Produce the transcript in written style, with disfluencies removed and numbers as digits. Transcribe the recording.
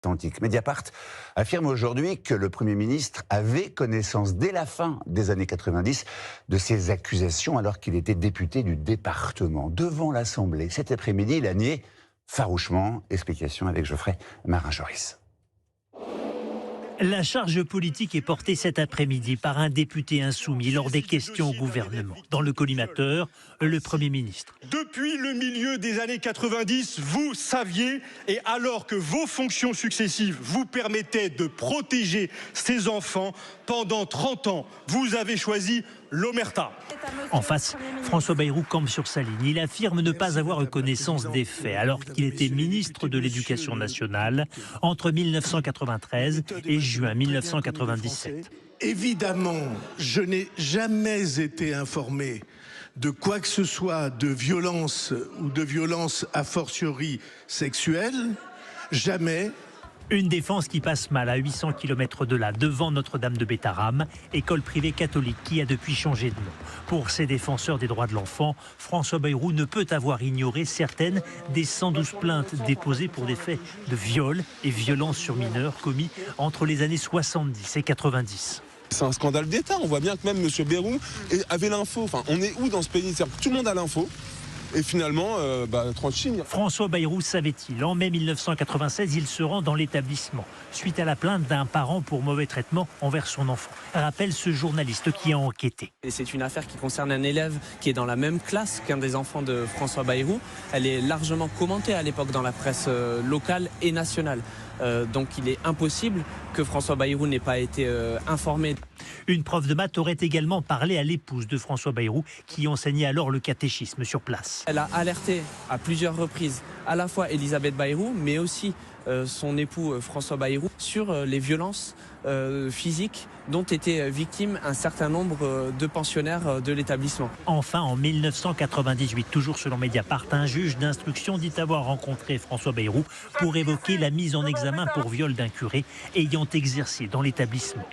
Atlantique. Mediapart affirme aujourd'hui que le Premier ministre avait connaissance dès la fin des années 90 de ces accusations alors qu'il était député du département. Devant l'Assemblée, cet après-midi, il a nié farouchement. Explication avec Geoffrey Marin-Joris. La charge politique est portée cet après-midi par un député insoumis lors des questions au gouvernement. Dans le collimateur, le Premier ministre. Depuis le milieu des années 90, vous saviez, et alors que vos fonctions successives vous permettaient de protéger ces enfants, pendant 30 ans, vous avez choisi l'omerta. En face, François Bayrou campe sur sa ligne. Il affirme ne pas avoir eu connaissance des faits alors qu'il était ministre de l'Éducation nationale entre 1993 et juin 1997. Évidemment, je n'ai jamais été informé de quoi que ce soit de violence ou de violence a fortiori sexuelle. Jamais. Une défense qui passe mal à 800 km de là, devant Notre-Dame de Bétarame, école privée catholique qui a depuis changé de nom. Pour ces défenseurs des droits de l'enfant, François Bayrou ne peut avoir ignoré certaines des 112 plaintes déposées pour des faits de viol et violence sur mineurs commis entre les années 70 et 90. C'est un scandale d'État. On voit bien que même M. Bayrou avait l'info. Enfin, on est où dans ce pays? Tout le monde a l'info. Et finalement, tranquille. François Bayrou savait-il? En mai 1996, il se rend dans l'établissement, suite à la plainte d'un parent pour mauvais traitement envers son enfant. Rappelle ce journaliste qui a enquêté. Et c'est une affaire qui concerne un élève qui est dans la même classe qu'un des enfants de François Bayrou. Elle est largement commentée à l'époque dans la presse locale et nationale. Donc il est impossible que François Bayrou n'ait pas été informé. Une prof de maths aurait également parlé à l'épouse de François Bayrou qui enseignait alors le catéchisme sur place. Elle a alerté à plusieurs reprises à la fois Elisabeth Bayrou mais aussi son époux François Bayrou sur les violences physiques dont étaient victimes un certain nombre de pensionnaires de l'établissement. Enfin, en 1998, toujours selon Mediapart, un juge d'instruction dit avoir rencontré François Bayrou pour évoquer la mise en examen pour viol d'un curé ayant exercé dans l'établissement.